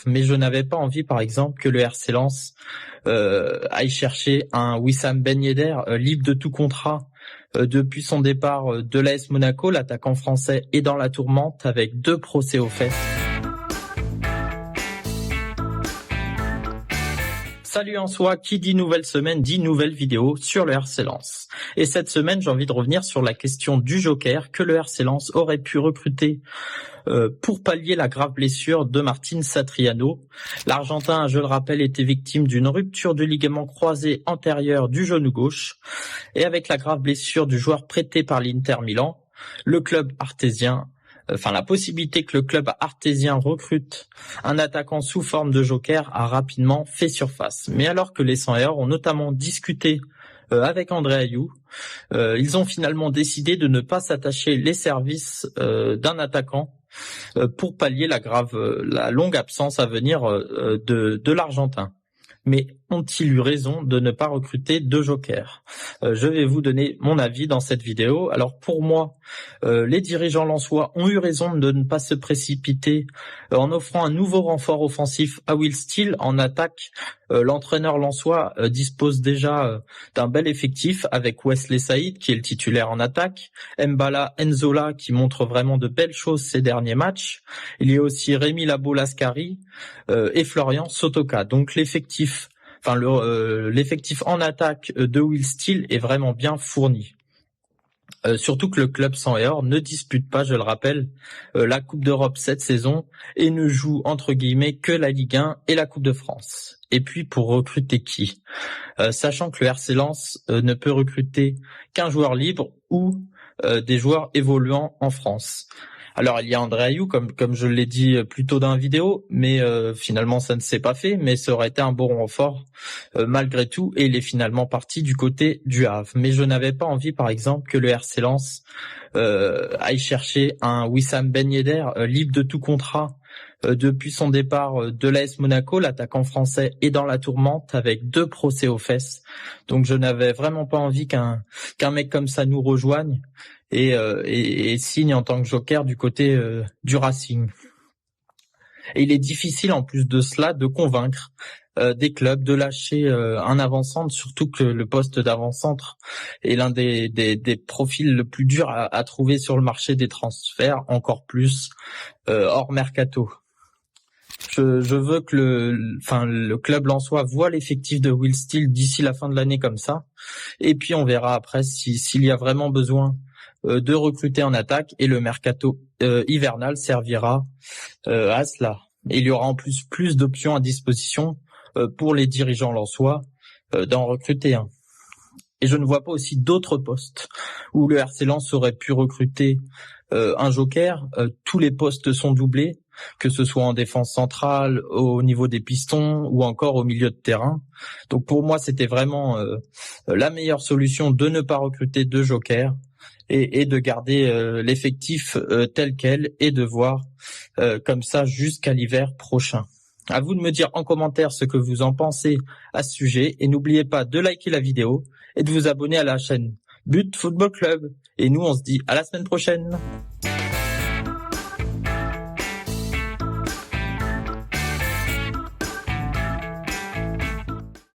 Mais je n'avais pas envie, par exemple, que le RC Lens aille chercher un Wissam Ben Yedder libre de tout contrat depuis son départ de l'AS Monaco. L'attaquant français est dans la tourmente avec 2 procès aux fesses. Salut en soi, qui dit nouvelle semaine dit nouvelle vidéo sur le RC Lens. Et cette semaine, j'ai envie de revenir sur la question du joker que le RC Lens aurait pu recruter pour pallier la grave blessure de Martín Satriano. L'Argentin, je le rappelle, était victime d'une rupture du ligament croisé antérieur du genou gauche. Et avec la grave blessure du joueur prêté par l'Inter Milan, le club artésien la possibilité que le club artésien recrute un attaquant sous forme de joker a rapidement fait surface. Mais alors que les 100 ont notamment discuté avec André Ayew, ils ont finalement décidé de ne pas s'attacher les services d'un attaquant pour pallier la longue absence à venir de l'Argentin. Mais ont-ils eu raison de ne pas recruter 2 jokers ? Je vais vous donner mon avis dans cette vidéo. Alors pour moi, les dirigeants lensois ont eu raison de ne pas se précipiter en offrant un nouveau renfort offensif à Will Steele en attaque. L'entraîneur lensois dispose déjà d'un bel effectif avec Wesley Saïd qui est le titulaire en attaque, Mbala Nzola qui montre vraiment de belles choses ces derniers matchs. Il y a aussi Rémi Labo-Lascari et Florian Sotoka. Donc l'effectif en attaque de Will Steele est vraiment bien fourni. Surtout que le club 100 et or ne dispute pas, je le rappelle, la Coupe d'Europe cette saison et ne joue entre guillemets que la Ligue 1 et la Coupe de France. Et puis pour recruter qui ? Sachant que le RC Lens ne peut recruter qu'un joueur libre ou des joueurs évoluant en France. Alors il y a André Ayew comme je l'ai dit plus tôt dans la vidéo, mais finalement ça ne s'est pas fait, mais ça aurait été un bon renfort malgré tout, et il est finalement parti du côté du Havre. Mais je n'avais pas envie, par exemple, que le RC Lens aille chercher un Wissam Ben Yedder libre de tout contrat depuis son départ de l'AS Monaco. L'attaquant français est dans la tourmente avec 2 procès aux fesses. Donc je n'avais vraiment pas envie qu'un mec comme ça nous rejoigne et signe en tant que joker du côté du Racing. Et il est difficile en plus de cela de convaincre des clubs de lâcher un avant-centre, surtout que le poste d'avant-centre est l'un des profils le plus dur à trouver sur le marché des transferts, encore plus hors mercato. Je veux que le club lensois voit l'effectif de Will Steele d'ici la fin de l'année comme ça, et puis on verra après s'il y a vraiment besoin de recruter en attaque, et le mercato hivernal servira à cela. Et il y aura en plus d'options à disposition pour les dirigeants lensois d'en recruter un. Et je ne vois pas aussi d'autres postes où le RC Lens aurait pu recruter un joker. Tous les postes sont doublés, que ce soit en défense centrale, au niveau des pistons ou encore au milieu de terrain. Donc pour moi, c'était vraiment la meilleure solution de ne pas recruter 2 jokers et de garder l'effectif tel quel et de voir comme ça jusqu'à l'hiver prochain. À vous de me dire en commentaire ce que vous en pensez à ce sujet, et n'oubliez pas de liker la vidéo et de vous abonner à la chaîne But Football Club. Et nous, on se dit à la semaine prochaine.